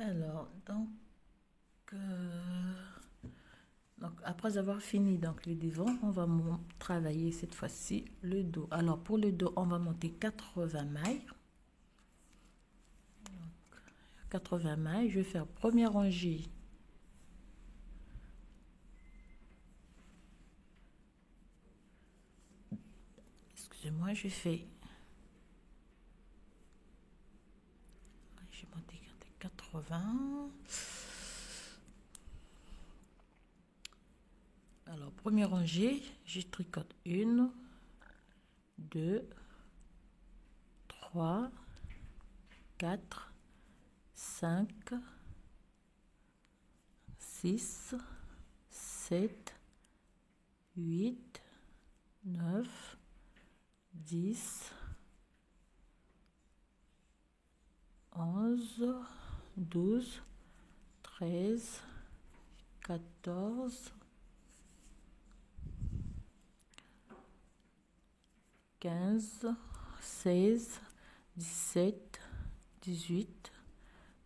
Alors, après avoir fini les devants, on va travailler cette fois-ci le dos. Alors, pour le dos, on va monter 80 mailles. 80 mailles, je vais faire première rangée. Excusez-moi, j'ai monté 80. Alors, première rangée, je tricote 1, 2, 3, 4, 5, 6, 7, 8, 9, 10, 11, 12, 13, 14, 15, 16, 17, 18,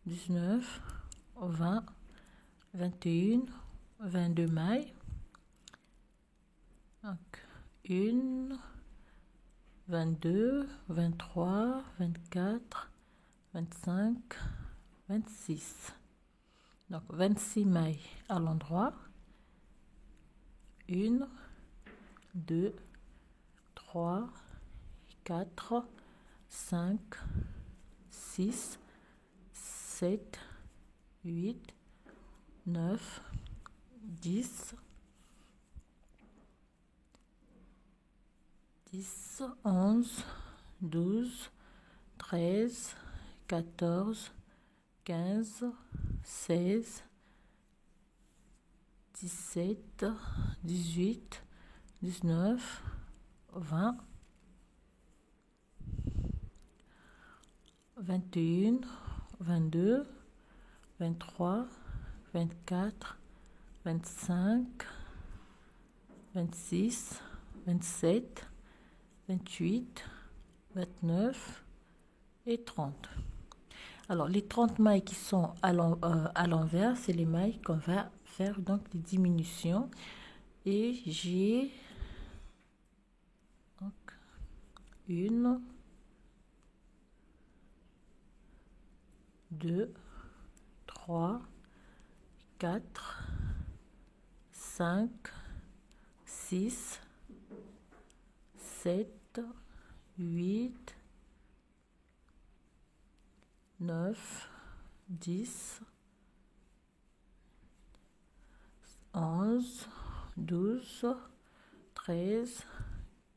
19, 20, 21, 22 mailles. Donc, 1, 22, 23, 24, 25, 26. Donc, 26 mailles à l'endroit. 1, 2, 3, 4, 5, 6, 7, 8, 9, 10, 11, 12, 13, 14, 15, 16, 17, 18, 19, 20, 21, 22, 23, 24, 25, 26, 27, 28, 29 et 30. Alors, les 30 mailles qui sont à l'envers, c'est les mailles qu'on va faire donc des diminutions. Et j'ai 1, 2, 3, 4, 5, 6, 7, 8, 9, 10, 11, 12, 13,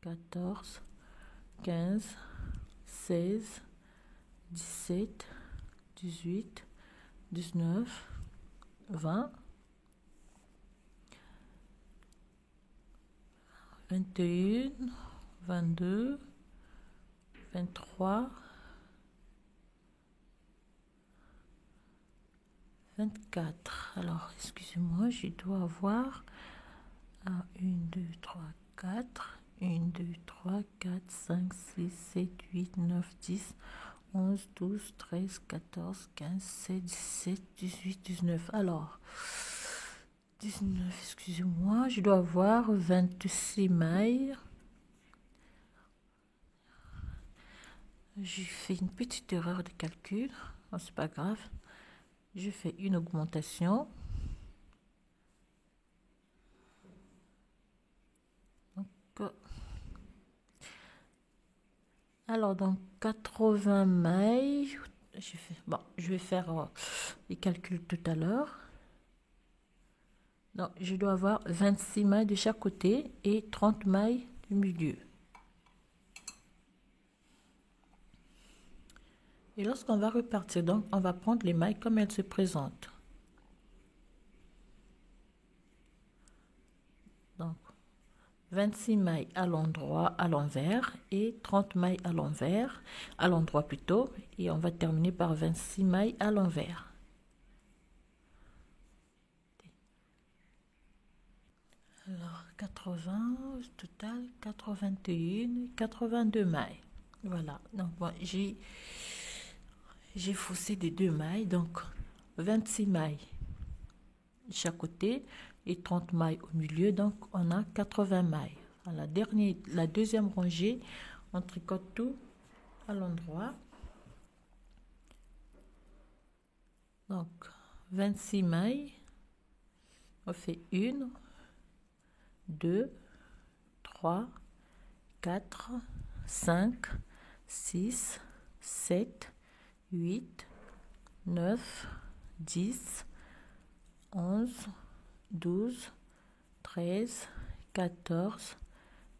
14, 15, 16, 17, 18, 19, 20, 21, 22, 23, 24. Alors, excusez-moi, je dois avoir 1, 2, 3, 4. 1, 2, 3, 4, 5, 6, 7, 8, 9, 10, 11, 12, 13, 14, 15, 16, 17, 18, 19. Alors, 19, excusez-moi, je dois avoir 26 mailles. J'ai fait une petite erreur de calcul. Oh, c'est pas grave. Je fais une augmentation. Alors, dans 80 mailles, je vais faire les calculs tout à l'heure. Donc, je dois avoir 26 mailles de chaque côté et 30 mailles du milieu. Et lorsqu'on va repartir, donc, on va prendre les mailles comme elles se présentent. Donc, 26 mailles à l'endroit, à l'envers et 30 mailles à l'endroit plutôt. Et on va terminer par 26 mailles à l'envers. Alors, 80, au total, 81, 82 mailles. Voilà, donc bon, j'ai faussé des 2 mailles, donc 26 mailles chaque côté et 30 mailles au milieu, donc on a 80 mailles. À la deuxième rangée, on tricote tout à l'endroit. Donc 26 mailles, on fait 1, 2, 3, 4, 5, 6, 7, 8, 9, 10, 11, 12, 13, 14,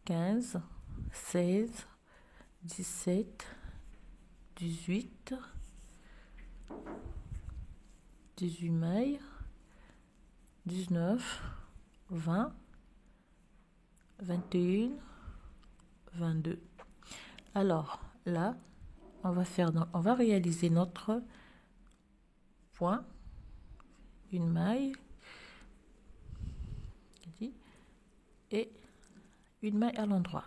15, 16, 17, 18, 18 mailles, 19, 20, 21, 22. Alors là, on va réaliser notre point, une maille et une maille à l'endroit.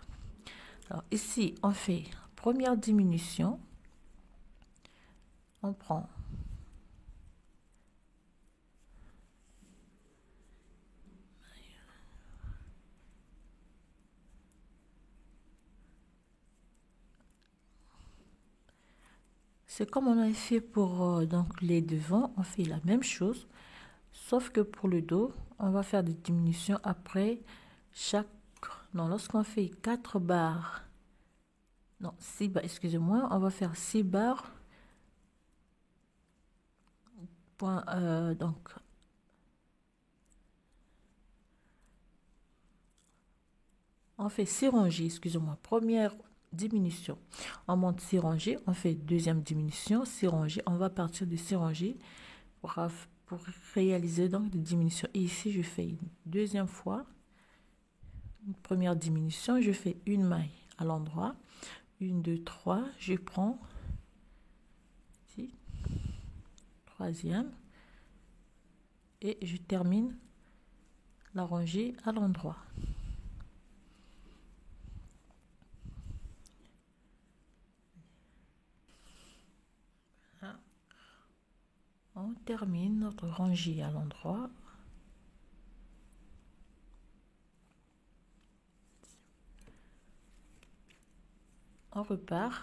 Alors ici, on fait première diminution, on prend c'est comme on avait fait pour donc les devants, on fait la même chose, sauf que pour le dos, on va faire des diminutions après chaque... Non, lorsqu'on fait 4 barres, non, 6 barres, excusez-moi, on va faire 6 barres, donc on fait 6 rangées, excusez-moi, première diminution, on monte 6 rangées, on fait deuxième diminution, 6 rangées, on va partir de 6 rangées pour réaliser donc des diminutions. Et ici, je fais une deuxième fois, une première diminution, je fais une maille à l'endroit, 1, 2, 3, je prends ici, troisième, et je termine la rangée à l'endroit. On termine notre rangée à l'endroit. On repart.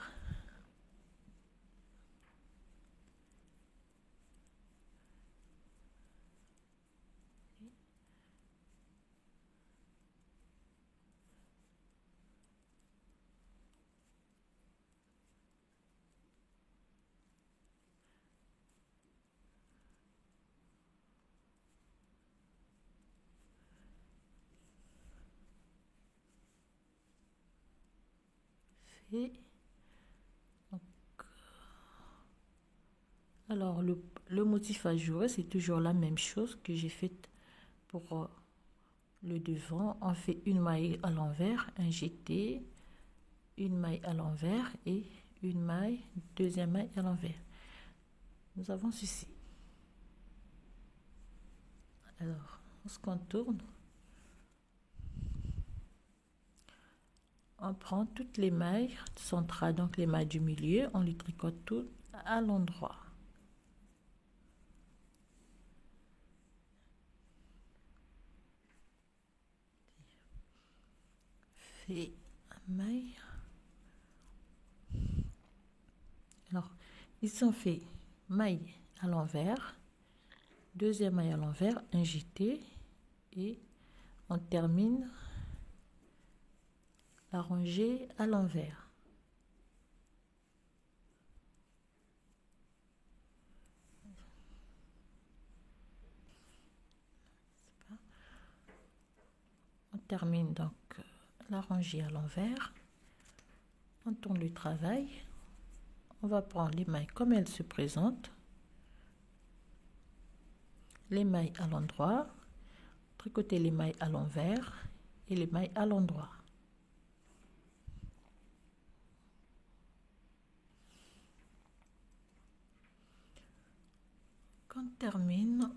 Et donc, alors le motif à jouer, c'est toujours la même chose que j'ai fait pour le devant. On fait une maille à l'envers, un jeté, une maille à l'envers et une maille, deuxième maille à l'envers. Nous avons ceci. Alors, on se contourne. On prend toutes les mailles centrales, donc les mailles du milieu, on les tricote toutes à l'endroit. Fait maille. Alors, ici on fait maille à l'envers, deuxième maille à l'envers, un jeté et on termine la rangée à l'envers. On termine donc la rangée à l'envers. On tourne le travail. On va prendre les mailles comme elles se présentent. Les mailles à l'endroit, tricoter les mailles à l'envers et les mailles à l'endroit. Quand on termine,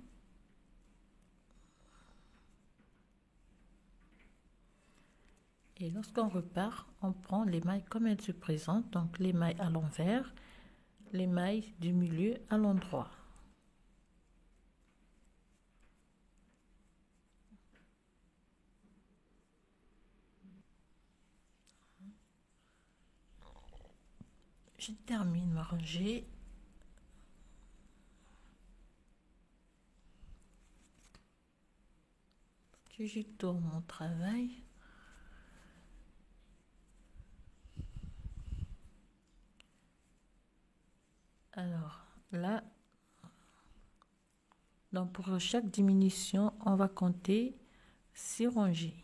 et lorsqu'on repart, on prend les mailles comme elles se présentent, donc les mailles à l'envers, les mailles du milieu à l'endroit. Les mailles à l'envers, les mailles à l'endroit. Donc, quand on termine, et lorsqu'on repart, on prend les mailles comme elles se présentent, donc les mailles à l'envers, les mailles du milieu à l'endroit. Donc, les mailles à l'envers, les mailles à l'endroit. Les mailles du milieu à l'endroit. je termine ma rangée. Que je tourne mon travail. Alors là, donc pour chaque diminution, on va compter 6 rangées.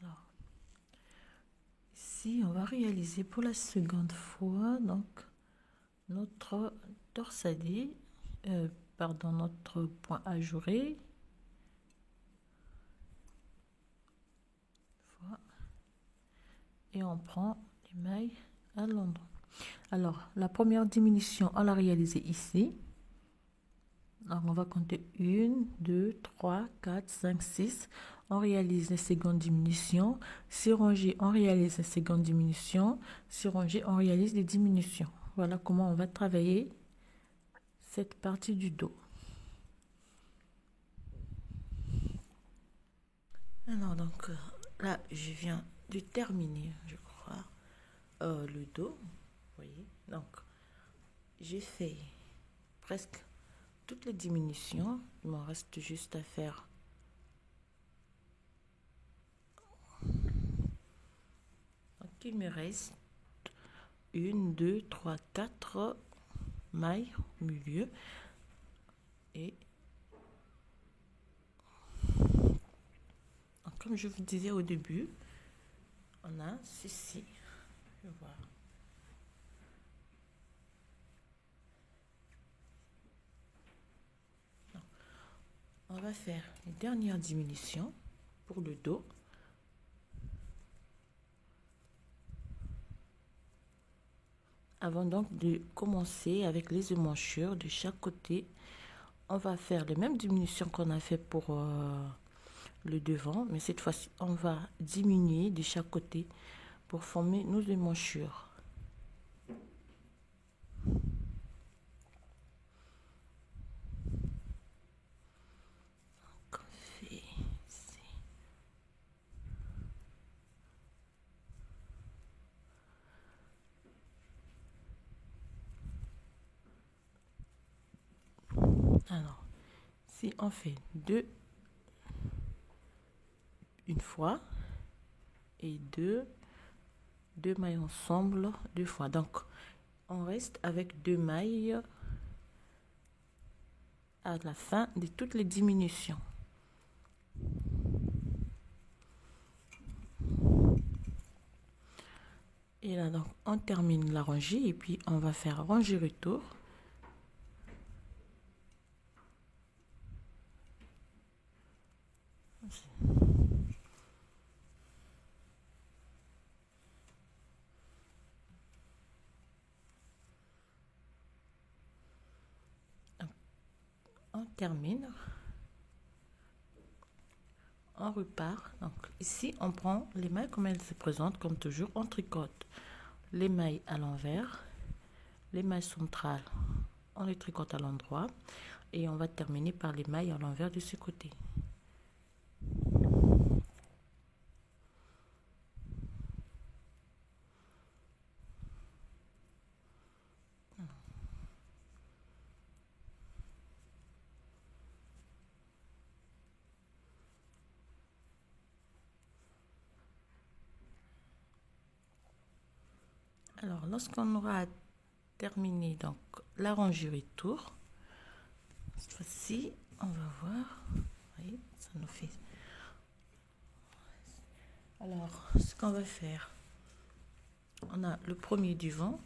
Alors, ici, on va réaliser pour la seconde fois donc notre torsadé, pardon, notre point ajouré. Et on prend les mailles à l'endroit. Alors, la première diminution, on l'a réalisée ici. Alors, on va compter 1, 2, 3, 4, 5, 6. On réalise la seconde diminution. 6 rangées, on réalise la seconde diminution. 6 rangées, on réalise les diminutions. Voilà comment on va travailler cette partie du dos. Alors, donc, là, je viens de terminer, je crois, le dos. Vous voyez, donc, j'ai fait presque toutes les diminutions. Il m'en reste juste à faire donc il me reste 1, 2, 3, 4 mailles au milieu et donc, comme je vous disais au début, on a ceci. Je vais voir. On va faire une dernière diminution pour le dos. Avant donc de commencer avec les emmanchures de chaque côté, on va faire les mêmes diminutions qu'on a fait pour le devant, mais cette fois-ci, on va diminuer de chaque côté pour former nos emmanchures. Alors, si on fait une fois et deux mailles ensemble 2 fois, donc on reste avec 2 mailles à la fin de toutes les diminutions. Et là donc on termine la rangée et puis on va faire rangée retour. On termine, on repart. Donc ici on prend les mailles comme elles se présentent, comme toujours on tricote les mailles à l'envers, les mailles centrales on les tricote à l'endroit et on va terminer par les mailles à l'envers de ce côté. Alors, lorsqu'on aura terminé donc la rangée retour, cette fois-ci, on va voir. Vous voyez, ça nous fait. Alors, ce qu'on va faire, on a le premier du vent.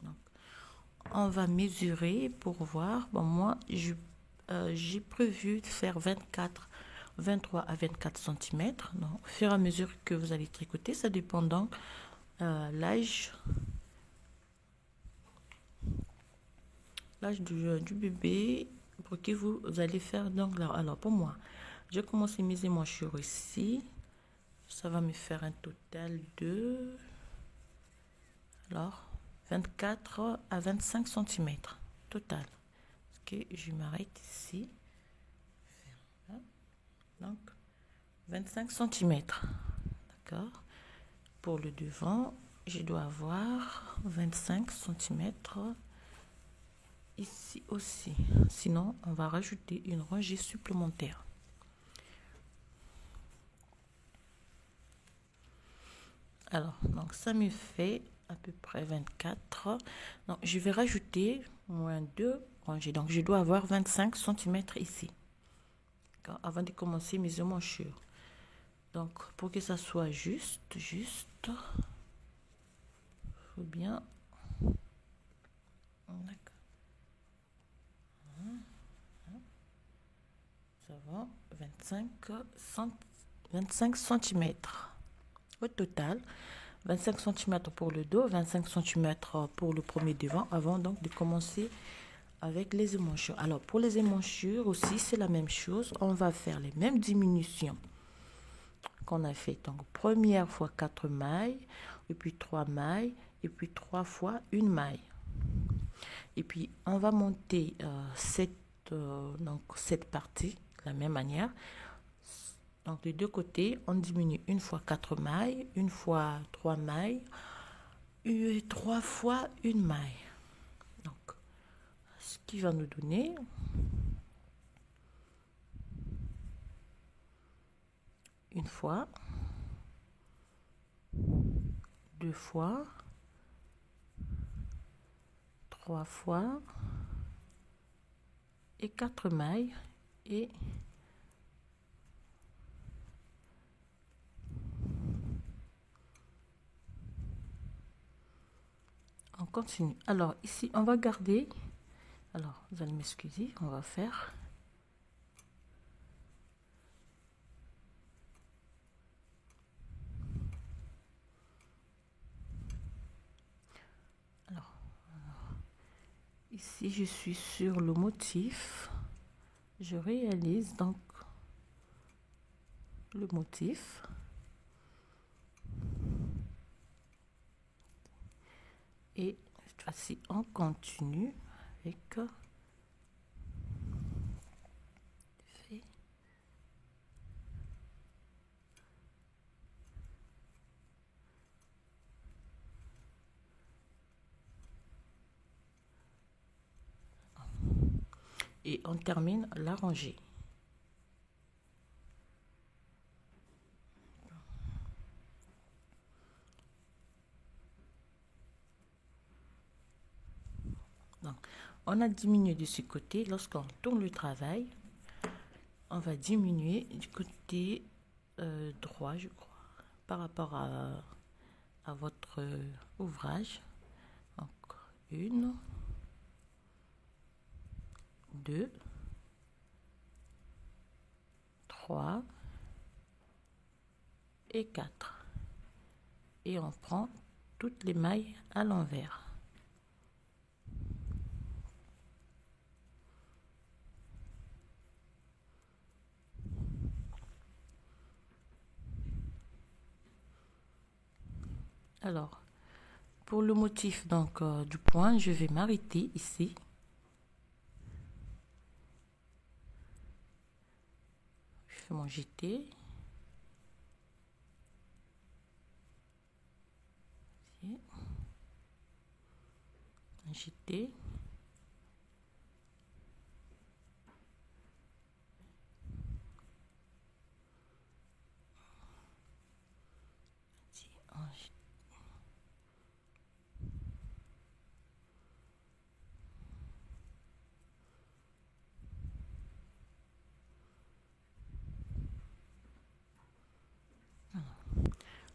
Donc, on va mesurer pour voir. Bon, moi, j'ai prévu de faire 23 à 24 cm. Donc, au fur et à mesure que vous allez tricoter, ça dépend donc l'âge l'âge du bébé pour qui vous allez faire donc là. Alors pour moi, j'ai commencé mes émanchures ici. Ça va me faire un total de alors 24 à 25 cm total. Ok, je m'arrête ici. Donc 25 cm. D'accord. Pour le devant, je dois avoir 25 cm ici aussi. Sinon, on va rajouter une rangée supplémentaire. Alors, donc ça me fait à peu près 24. Donc, je vais rajouter moins 2 rangées. Donc, je dois avoir 25 cm ici. Avant de commencer mes émanchures. Donc, pour que ça soit juste, il faut bien. D'accord. Ça va, 25 cm. Au total, 25 cm pour le dos, 25 cm pour le premier devant, avant donc de commencer avec les émanchures. Alors, pour les émanchures aussi, c'est la même chose. On va faire les mêmes diminutions qu'on a fait. Donc, première fois 4 mailles, et puis 3 mailles, et puis 3 fois une maille. Et puis, on va monter cette partie de la même manière. Donc, des deux côtés, on diminue une fois 4 mailles, une fois 3 mailles, et 3 fois une maille. Donc, ce qui va nous donner une fois, 2 fois, 3 fois et 4 mailles et on continue. Alors ici, on va garder. Alors, vous allez m'excuser, on va faire. Alors, ici, je suis sur le motif. Je réalise donc le motif. Et cette fois-ci, on continue avec et on termine la rangée. Donc, on a diminué de ce côté. Lorsqu'on tourne le travail, on va diminuer du côté droit, je crois, par rapport à votre ouvrage. Donc, 1, 2, 3 et 4. Et on prend toutes les mailles à l'envers. Alors, pour le motif donc du point, je vais m'arrêter ici. Je fais mon jeté. Un jeté.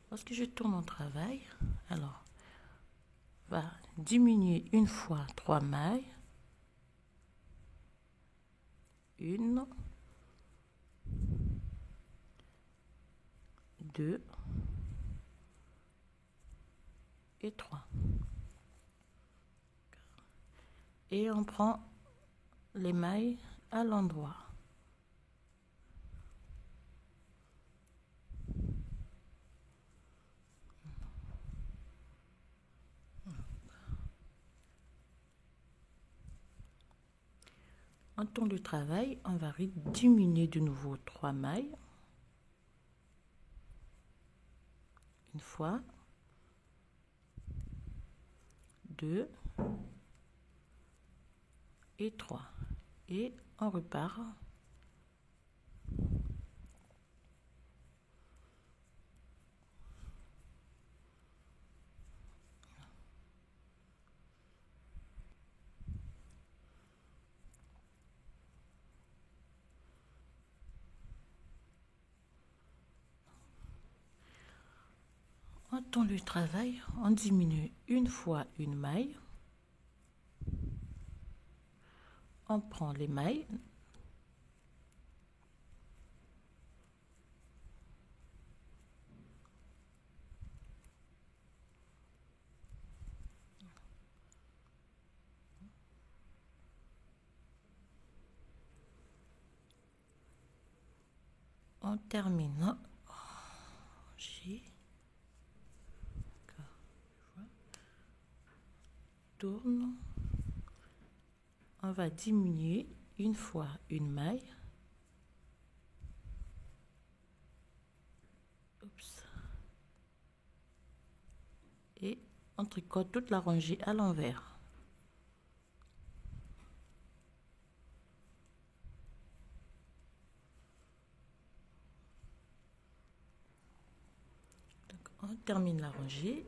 Lorsque je tourne mon travail, alors, va diminuer une fois 3 mailles. 1, 2 et 3. et on prend les mailles à l'endroit. En temps de travail, on va diminuer de nouveau 3 mailles. Une fois, 2 et 3. Et on repart. En temps de travail, on diminue une fois une maille. On prend les mailles. On termine. J. Tourne. On va diminuer une fois une maille. Oups. Et on tricote toute la rangée à l'envers. Donc, on termine la rangée.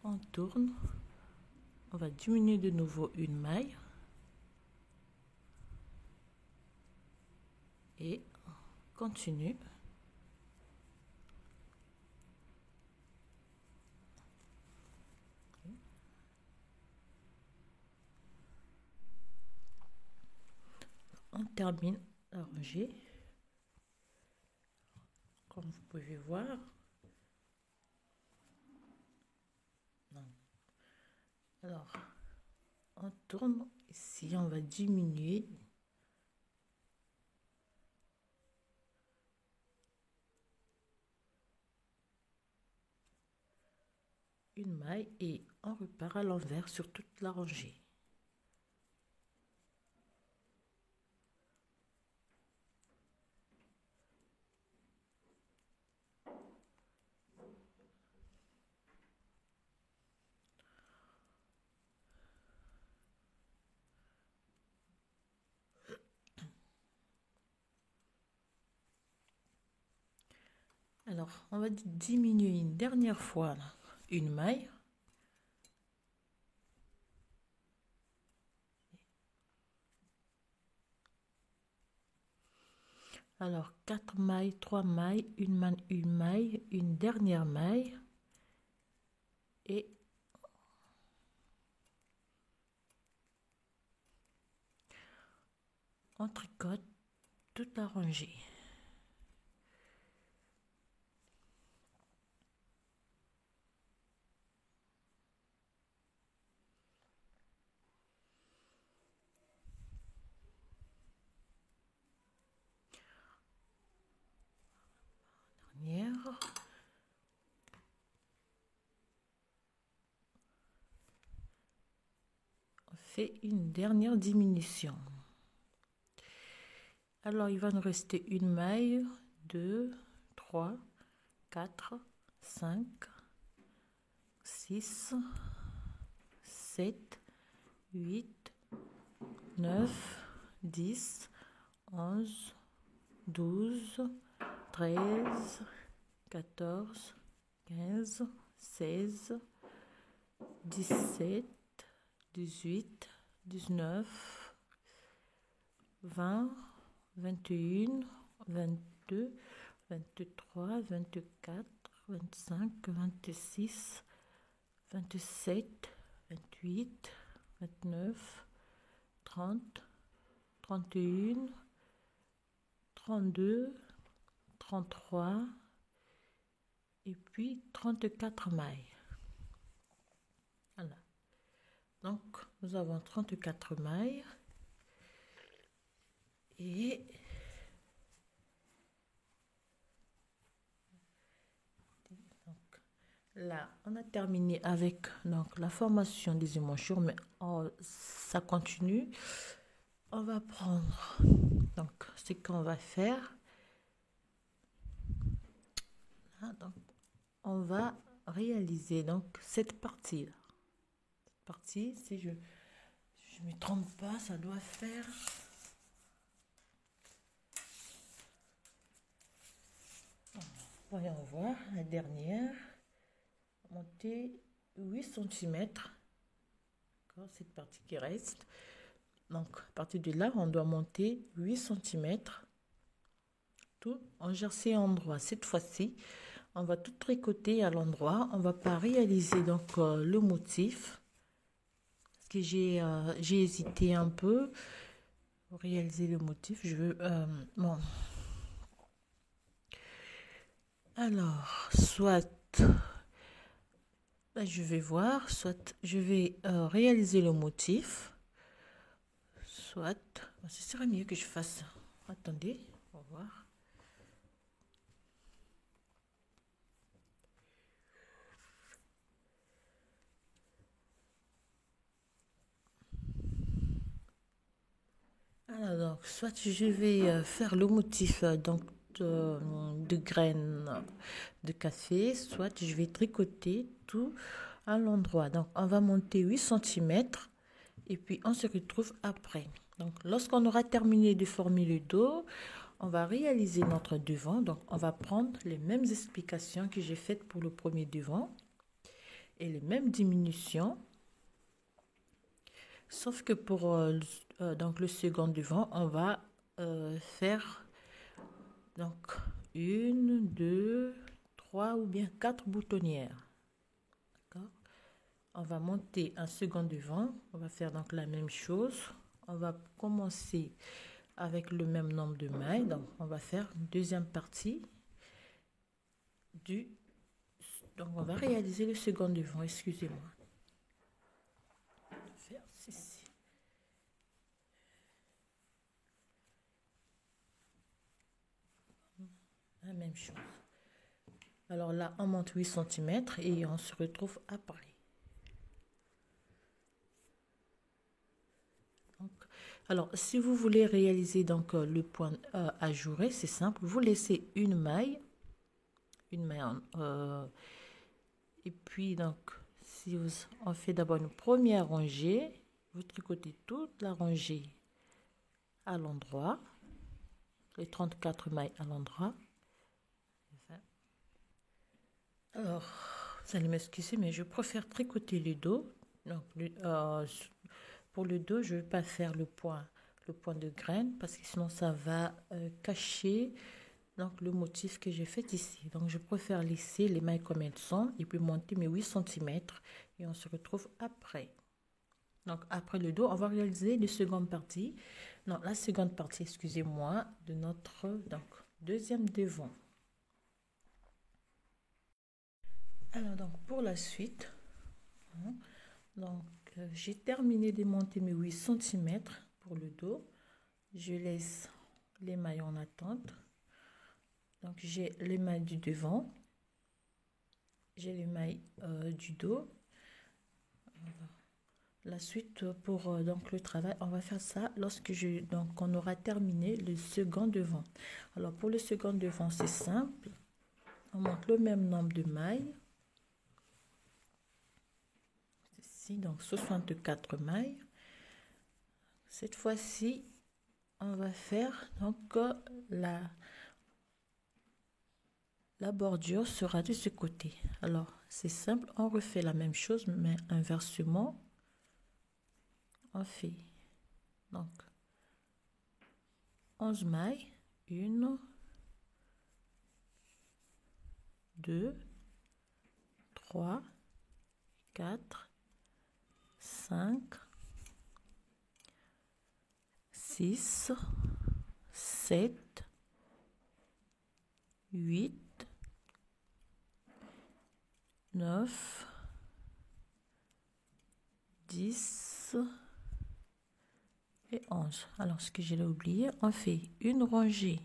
On tourne. On va diminuer de nouveau une maille. Et on continue. On termine la rangée. Comme vous pouvez voir. Alors, on tourne. Ici, on va diminuer. Une maille et on repart à l'envers sur toute la rangée. Alors, on va diminuer une dernière fois une maille. Alors, 4 mailles, 3 mailles, une maille, une dernière maille. Et on tricote toute la rangée. Dernière. On fait une dernière diminution. Alors, il va nous rester une maille, 2, 3, 4, 5, 6, 7, 8, 9, 10, 11, 12, 13, 14, 15, 16, 17, 18, 19, 20, 21, 22, 23, 24, 25, 26, 27, 28, 29, 30, 31, 32, 33 et puis 34 mailles. Donc, nous avons 34 mailles. Et donc, là, on a terminé avec donc, la formation des émanchures, mais ça continue. On va prendre, donc, ce qu'on va faire. Là, donc, on va réaliser donc cette partie-là. Cette partie, si je ne me trompe pas, ça doit faire... Voyons voir, la dernière, monter 8 cm. Cette partie qui reste. Donc, à partir de là, on doit monter 8 cm. Tout en jersey endroit. Cette fois-ci, on va tout tricoter à l'endroit. On va pas réaliser donc le motif. Parce que j'ai hésité un peu pour réaliser le motif. Je veux... bon. Alors, soit... je vais voir, soit je vais réaliser le motif, soit, ce serait mieux que je fasse, attendez, on va voir. Alors, donc, soit je vais faire le motif donc de graines de café, soit je vais tricoter tout à l'endroit. Donc, on va monter 8 cm et puis on se retrouve après. Donc, lorsqu'on aura terminé de former le dos, on va réaliser notre devant. Donc, on va prendre les mêmes explications que j'ai faites pour le premier devant et les mêmes diminutions. Sauf que pour donc le second devant, on va faire donc 1, 2, 3 ou bien 4 boutonnières. D'accord? On va monter un second devant. On va faire donc la même chose. On va commencer avec le même nombre de mailles. Donc, on va faire une deuxième partie du... Donc, on va réaliser le second devant. Excusez-moi. Faire ceci. La même chose. Alors là, on monte 8 cm et on se retrouve après. Donc, alors, si vous voulez réaliser donc le point ajouré, c'est simple. Vous laissez une maille et puis donc, si on fait d'abord une première rangée, vous tricotez toute la rangée à l'endroit, les 34 mailles à l'endroit. Alors, vous allez m'excuser, mais je préfère tricoter le dos. Donc, pour le dos, je ne vais pas faire le point de graine parce que sinon ça va cacher donc, le motif que j'ai fait ici. Donc, je préfère laisser les mailles comme elles sont et puis monter mes 8 cm et on se retrouve après. Donc, après le dos, on va réaliser la seconde partie. Non, la seconde partie, excusez-moi, de notre donc, deuxième devant. Alors, donc, pour la suite, donc, j'ai terminé de monter mes 8 cm pour le dos. Je laisse les mailles en attente. Donc, j'ai les mailles du devant. J'ai les mailles du dos. La suite pour donc le travail, on va faire ça lorsque donc on aura terminé le second devant. Alors, pour le second devant, c'est simple. On monte le même nombre de mailles. Ici, donc 64 mailles. Cette fois-ci, on va faire donc la bordure sera de ce côté. Alors, c'est simple, on refait la même chose, mais inversement. On fait donc 11 mailles. 1, 2, 3, 4, 5, 6, 7, 8, 9, 10 et 11. Alors, ce que j'ai oublié, on fait une rangée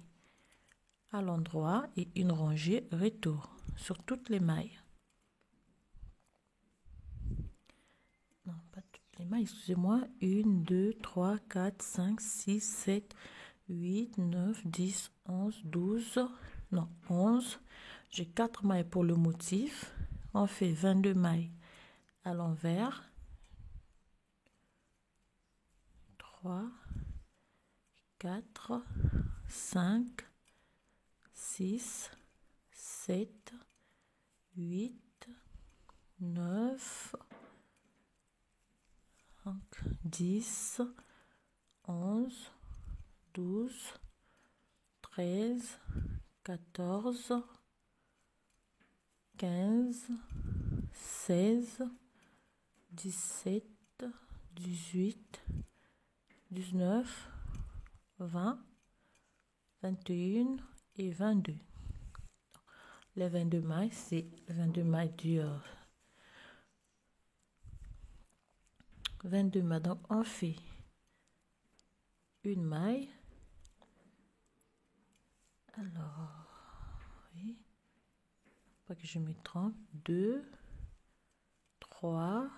à l'endroit et une rangée retour sur toutes les mailles. Non, pas toutes les mailles, excusez-moi. 1, 2, 3, 4, 5, 6, 7, 8, 9, 10, 11, 12. Non, 11. J'ai 4 mailles pour le motif. On fait 22 mailles à l'envers. 3, 4, 5, 6, 7, 8, 9, 10, 11, 12, 13, 14, 15, 16, 17, 18, 19, 20, 21 et 22. Les 22 mailles, c'est 22 mailles du 22 mailles. Donc, on fait une maille. Alors, oui, pas que je me trompe. 2, 3,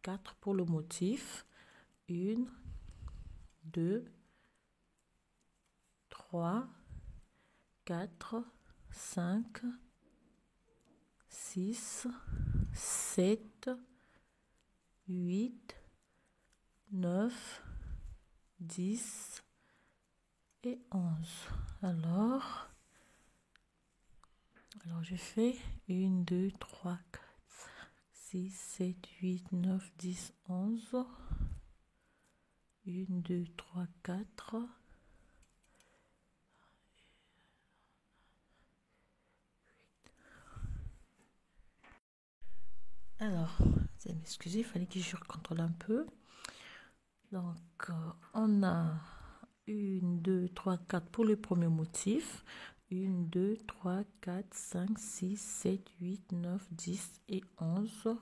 4 pour le motif. 1, 2, 3, 4, 5, 6, 7, 8, 9, 10 et 11. Alors je fais 1, 2, 3, 4, 6, 7, 8, 9, 10, 11. 1, 2, 3, 4. Alors, vous m'excusez, il fallait que je contrôle un peu. Donc, on a 1, 2, 3, 4 pour le premier motif. 1, 2, 3, 4, 5, 6, 7, 8, 9, 10 et 11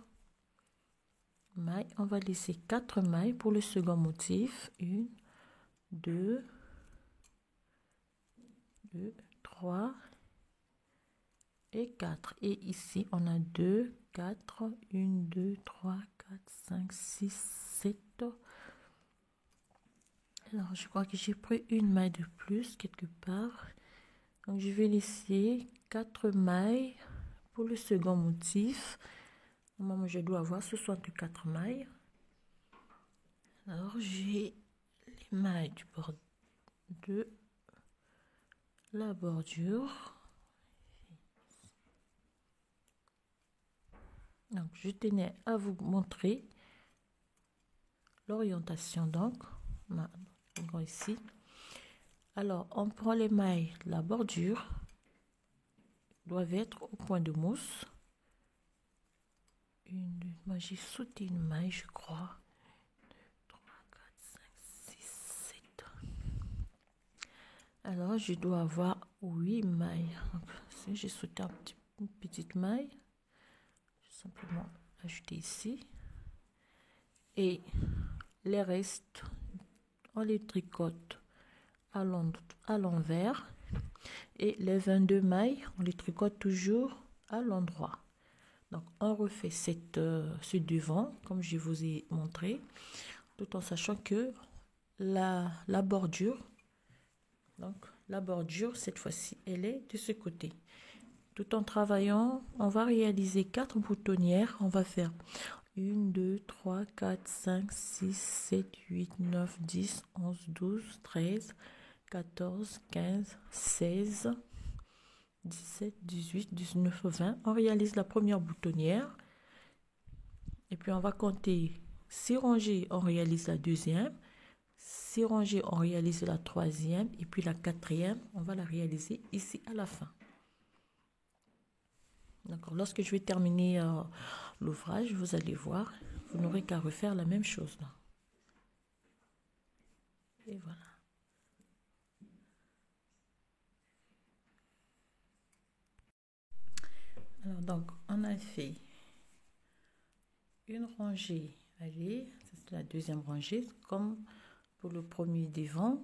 mailles. On va laisser 4 mailles pour le second motif. 1, 2, 3 et 4. Et ici, on a 2, 4, 1, 2, 3, 4, 5, 6, 7. Alors, je crois que j'ai pris une maille de plus quelque part. Donc, je vais laisser 4 mailles pour le second motif. Normalement, je dois avoir 64 mailles. Alors, j'ai les mailles du bord de la bordure. Donc, je tenais à vous montrer l'orientation. Donc, ici. Alors, on prend les mailles de la bordure, doivent être au point de mousse. Moi, j'ai sauté une maille, je crois. 2, 3, 4, 5, 6, 7. Alors, je dois avoir 8 mailles. Donc, si j'ai sauté une petite maille, je vais simplement ajouter ici. Et les restes, on les tricote à l'envers. Et les 22 mailles, on les tricote toujours à l'endroit. Donc, on refait ce devant, comme je vous ai montré, tout en sachant que la bordure, donc la bordure, cette fois-ci, elle est de ce côté. Tout en travaillant, on va réaliser 4 boutonnières. On va faire 1, 2, 3, 4, 5, 6, 7, 8, 9, 10, 11, 12, 13, 14, 15, 16, 17, 18, 19, 20. On réalise la première boutonnière. Et puis, on va compter 6 rangées, on réalise la deuxième. 6 rangées, on réalise la troisième. Et puis, la quatrième, on va la réaliser ici à la fin. D'accord. Lorsque je vais terminer l'ouvrage, vous allez voir, vous n'aurez qu'à refaire la même chose là. Et voilà. Alors, donc, on a fait une rangée Allez, c'est la deuxième rangée. Comme pour le premier devant,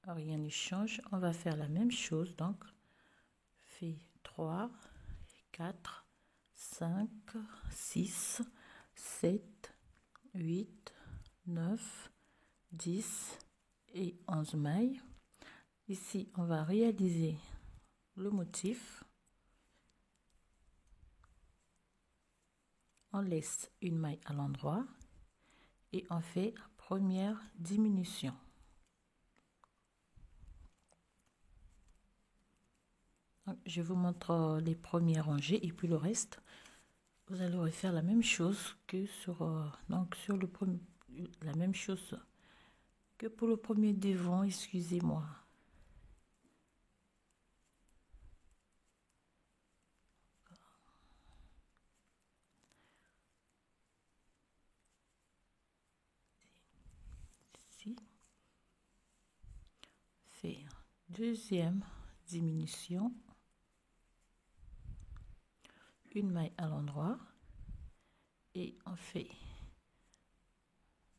rien ne change. On va faire la même chose. Donc, fait 3, 4, 5, 6, 7, 8, 9, 10 et 11 mailles. Ici, on va réaliser le motif. On laisse une maille à l'endroit et on fait la première diminution. Donc, je vous montre les premières rangées et puis le reste. Vous allez refaire la même chose que sur le premier, la même chose que pour le premier devant, excusez-moi. Ici, faire deuxième diminution, une maille à l'endroit et on fait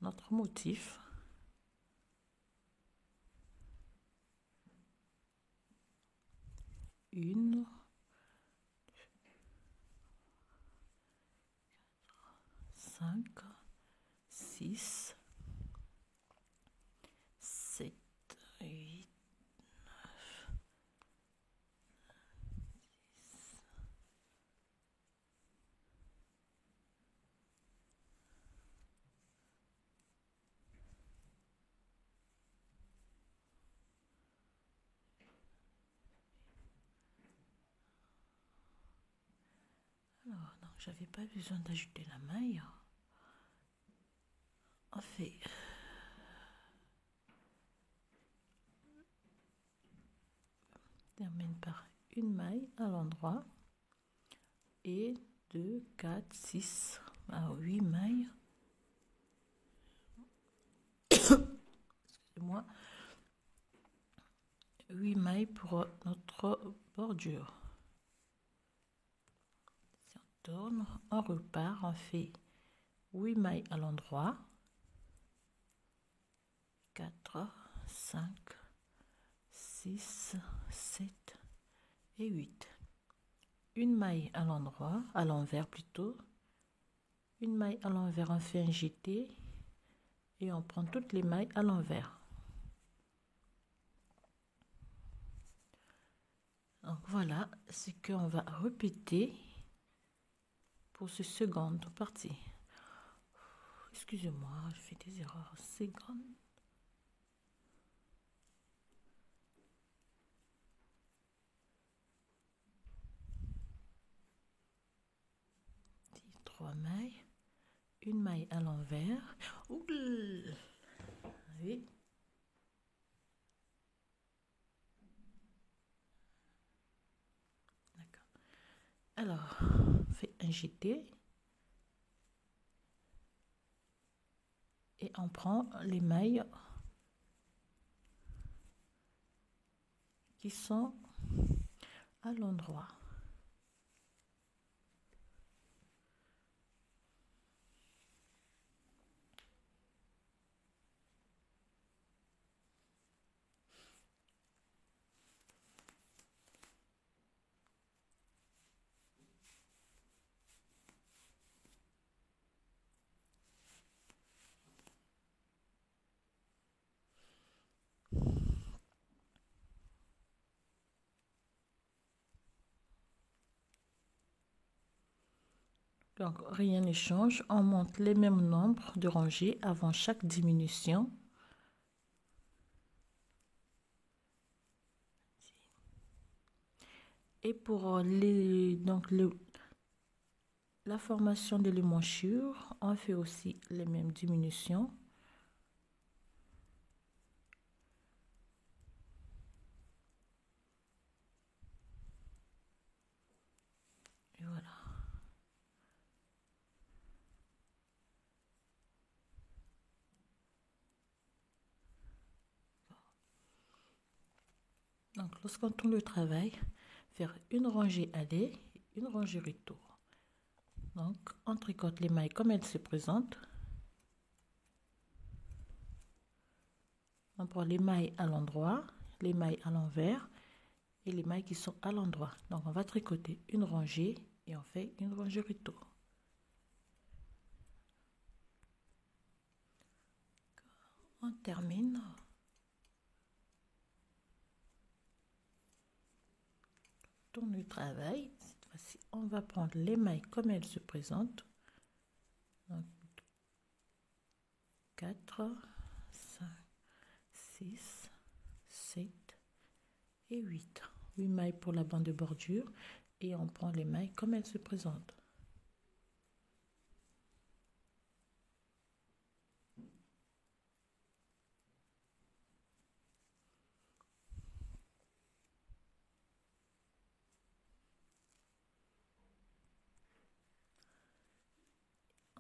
notre motif. Une, 5, 6, 7, 8, 9, 10. Alors, donc j'avais pas besoin d'ajouter la maille. On fait termine par une maille à l'endroit et 2, 4, 6 à 8 mailles. Excusez-moi. 8 mailles pour notre bordure. Si on tourne, on repart, on fait 8 mailles à l'endroit. 4, 5, 6, 7 et 8. Une maille à l'endroit, à l'envers plutôt. Une maille à l'envers, on fait un jeté et on prend toutes les mailles à l'envers. Donc voilà ce qu'on va répéter pour ce seconde partie. Excusez-moi, je fais des erreurs. Seconde. 3 mailles, une maille à l'envers. Oui. D'accord. Alors, on fait un jeté et on prend les mailles qui sont à l'endroit. Donc, rien ne change. On monte les mêmes nombres de rangées avant chaque diminution. Et pour la formation de l'émanchure, on fait aussi les mêmes diminutions. Et voilà. Donc, lorsqu'on tourne le travail, faire une rangée aller, une rangée retour. Donc, on tricote les mailles comme elles se présentent. On prend les mailles à l'endroit, les mailles à l'envers et les mailles qui sont à l'endroit. Donc, on va tricoter une rangée et on fait une rangée retour. On termine. Tourne le travail. Cette fois-ci, on va prendre les mailles comme elles se présentent. Donc, 4, 5, 6, 7 et 8. 8 mailles pour la bande de bordure et on prend les mailles comme elles se présentent.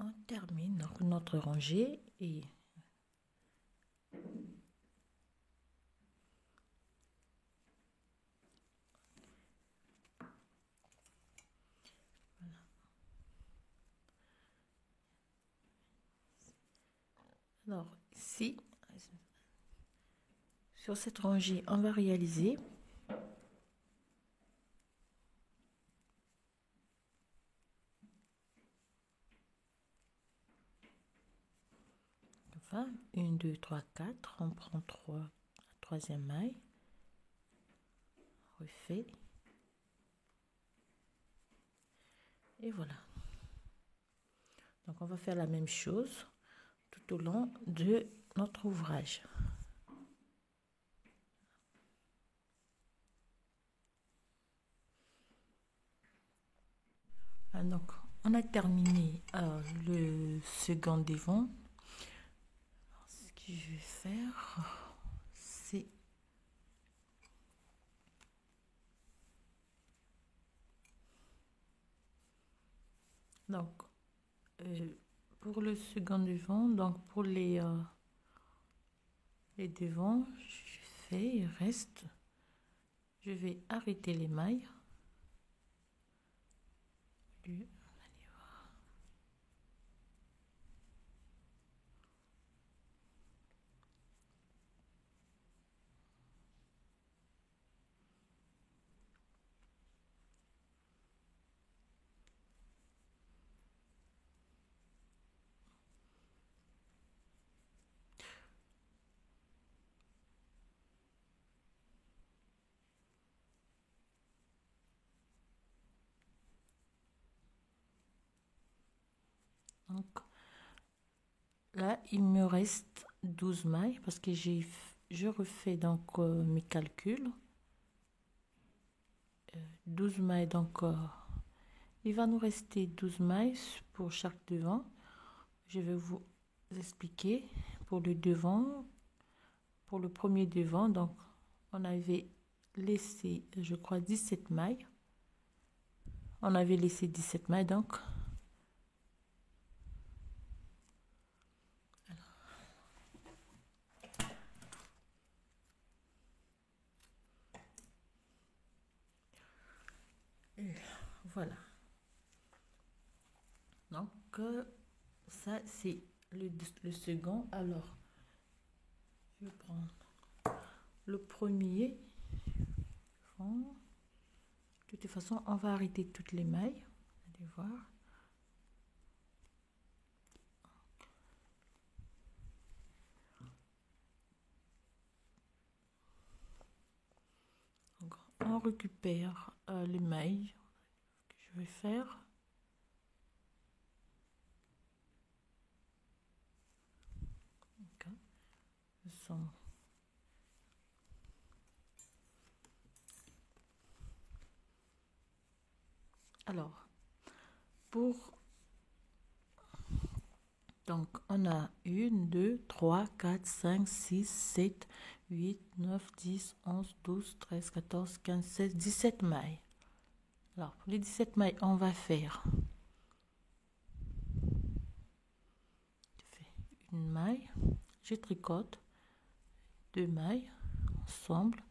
On termine donc notre rangée et voilà. Alors ici, sur cette rangée, on va réaliser enfin 1, 2, 3, 4. On prend 3, la troisième maille, refait et voilà. Donc on va faire la même chose tout au long de notre ouvrage. Donc on a terminé le second devant. Alors, ce que je vais faire, c'est donc pour le second devant, donc pour les devants, je fais, il reste, je vais arrêter les mailles. Donc là, il me reste 12 mailles parce que je refais donc mes calculs. 12 mailles, donc il va nous rester 12 mailles pour chaque devant. Je vais vous expliquer pour le devant. Pour le premier devant, donc on avait laissé, je crois, 17 mailles. On avait laissé 17 mailles, donc voilà. Donc ça c'est le second. Alors je vais prendre le premier. De toute façon, on va arrêter toutes les mailles. Allez voir. Donc, on récupère les mailles que je vais faire. Okay. Alors, donc on a 1, 2, 3, 4, 5, 6, 7, 8, 9, 10, 11, 12, 13, 14, 15, 16, 17 mailles. Alors, pour les 17 mailles, on va faire une maille, je tricote 2 mailles ensemble,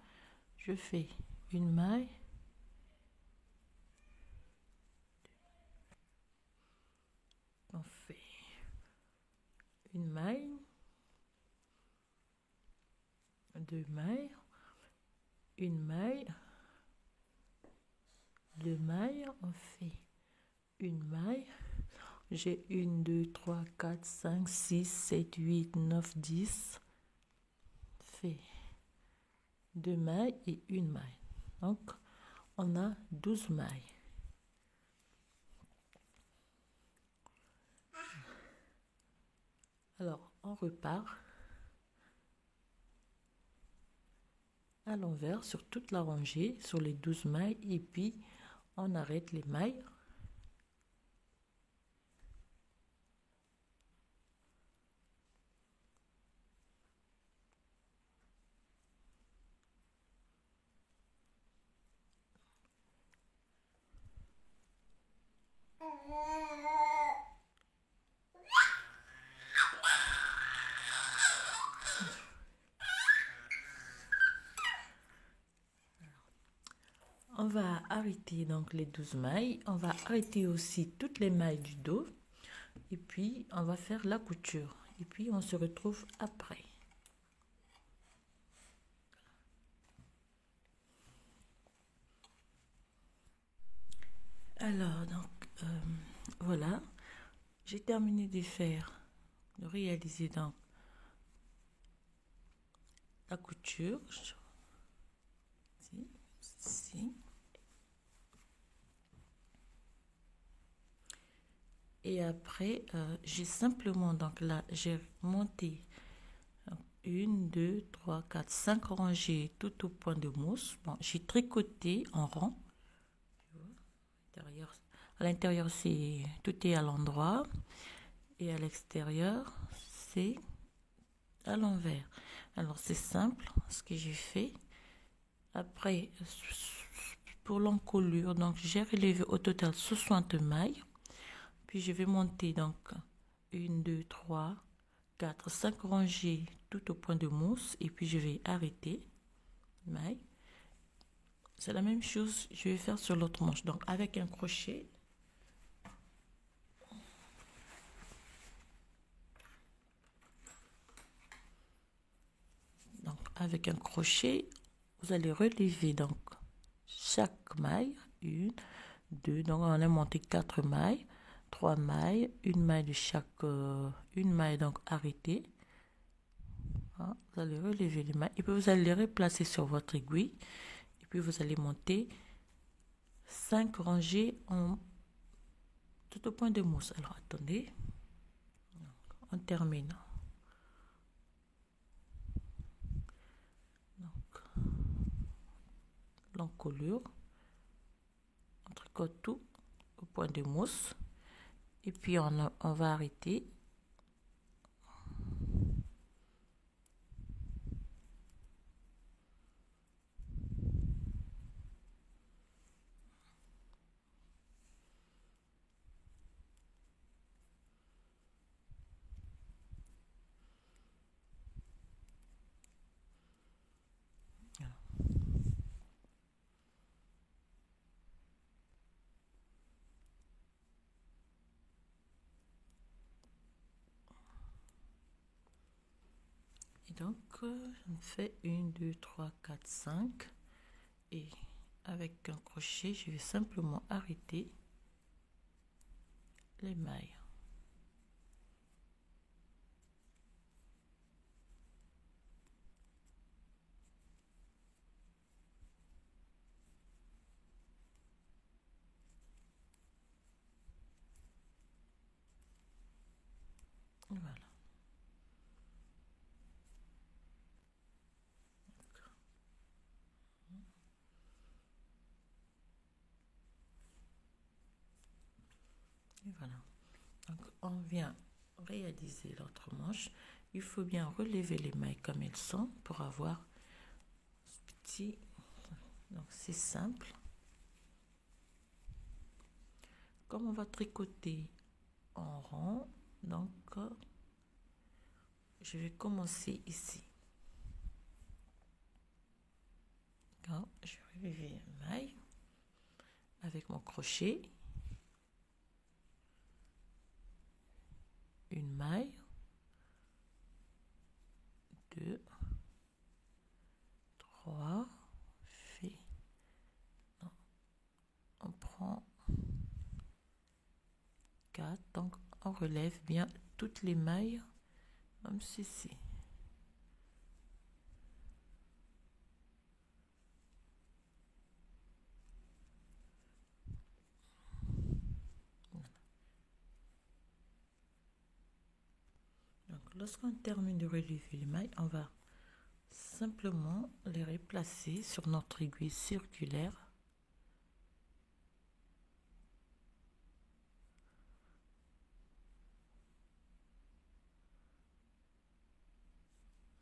je fais une maille, une maille, 2 mailles, une maille, 2 mailles, on fait une maille. J'ai 1, 2, 3, 4, 5, 6, 7, 8, 9, 10. Fait 2 mailles et une maille. Donc, on a 12 mailles. Alors, on repart à l'envers sur toute la rangée, sur les 12 mailles, et puis on arrête les mailles. On va arrêter donc les 12 mailles. On va arrêter aussi toutes les mailles du dos. Et puis, on va faire la couture. Et puis, on se retrouve après. Alors, donc, voilà. J'ai terminé de réaliser donc la couture. Ici. Et après, j'ai simplement, donc là, j'ai monté 1, 2, 3, 4, 5 rangées tout au point de mousse. Bon, j'ai tricoté en rang. À l'intérieur, c'est tout est à l'endroit. Et à l'extérieur, c'est à l'envers. Alors, c'est simple ce que j'ai fait. Après, pour l'encolure, donc j'ai relevé au total 60 mailles. Puis je vais monter donc 1, 2, 3, 4, 5 rangées tout au point de mousse. Et puis je vais arrêter maille. C'est la même chose, je vais faire sur l'autre manche. Donc avec un crochet, vous allez relever donc chaque maille, 1, 2, donc on a monté 4 mailles, 3 mailles, une maille de chaque, une maille donc arrêtée. Vous allez relever les mailles et puis vous allez les replacer sur votre aiguille et puis vous allez monter 5 rangées en tout au point de mousse. Alors attendez, on termine. Donc l'encolure, on tricote tout au point de mousse et puis on va arrêter. Et donc, j'en fais 1, 2, 3, 4, 5. Et avec un crochet, je vais simplement arrêter les mailles. Voilà. Et voilà. Donc, on vient réaliser l'autre manche. Il faut bien relever les mailles comme elles sont pour avoir ce petit. Donc, c'est simple. Comme on va tricoter en rond, donc je vais commencer ici. Alors, je vais relever une maille avec mon crochet, une maille, relève bien toutes les mailles comme ceci. Donc, lorsqu'on termine de relever les mailles, on va simplement les replacer sur notre aiguille circulaire.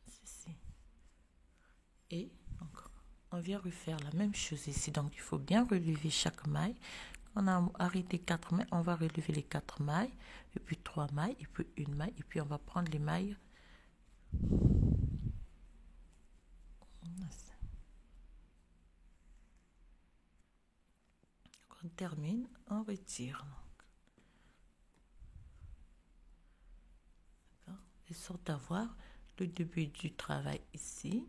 Ceci. Et donc, on vient refaire la même chose ici. Donc, il faut bien relever chaque maille. On a arrêté 4 mailles, on va relever les 4 mailles, et puis 3 mailles, et puis une maille, et puis on va prendre les mailles. On termine, on retire. De sorte à voir le début du travail ici.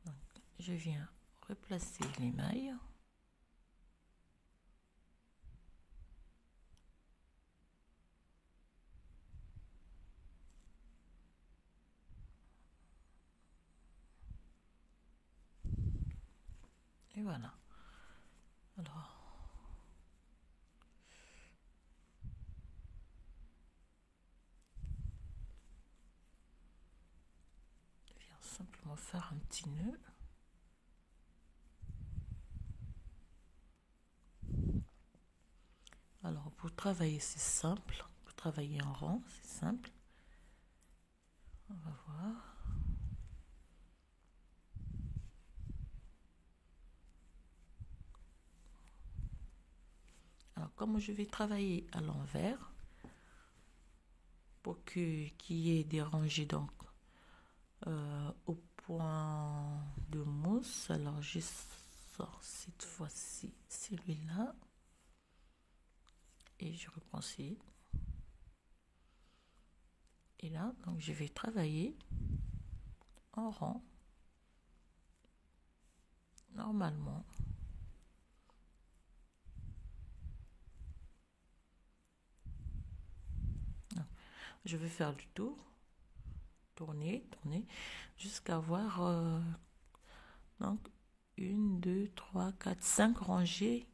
Donc, je viens replacer les mailles. Et voilà. Alors, je viens simplement faire un petit nœud. Alors, pour travailler, c'est simple. Pour travailler en rond, c'est simple. On va voir. Alors, comme je vais travailler à l'envers, pour qu'il y ait des rangées donc au point de mousse, alors je sors cette fois-ci celui-là et je reprends ci. Et là, donc je vais travailler en rond normalement. Je vais faire du tour, tourner, jusqu'à avoir donc 1, 2, 3, 4, 5 rangées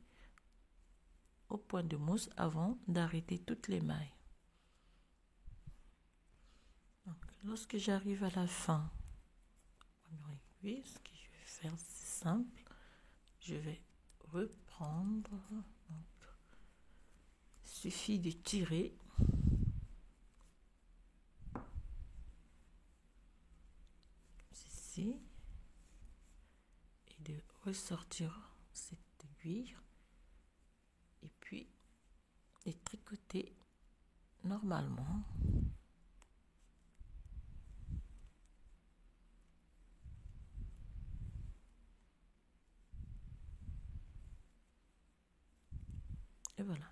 au point de mousse avant d'arrêter toutes les mailles. Donc, lorsque j'arrive à la fin, ce que je vais faire, c'est simple. Je vais reprendre. Donc, il suffit de tirer. Ceci. Et de ressortir cette aiguille. Et puis, les tricoter normalement. Et voilà.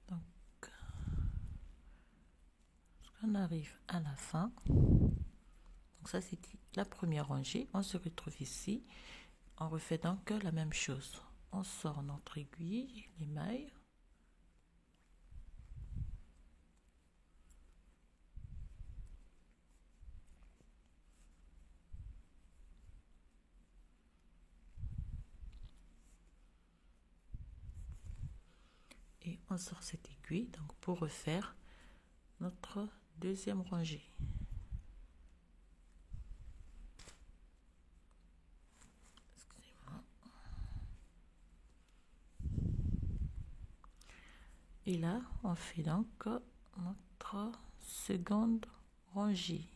Donc, on arrive à la fin. Donc ça, c'était la première rangée. On se retrouve ici. On refait donc la même chose. On sort notre aiguille, les mailles. Et on sort cette aiguille donc pour refaire notre deuxième rangée. Excusez-moi. Et là, on fait donc notre seconde rangée.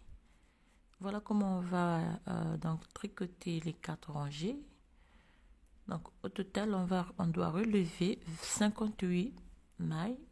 Voilà comment on va donc tricoter les 4 rangées. Donc au total, on doit relever 58 mailles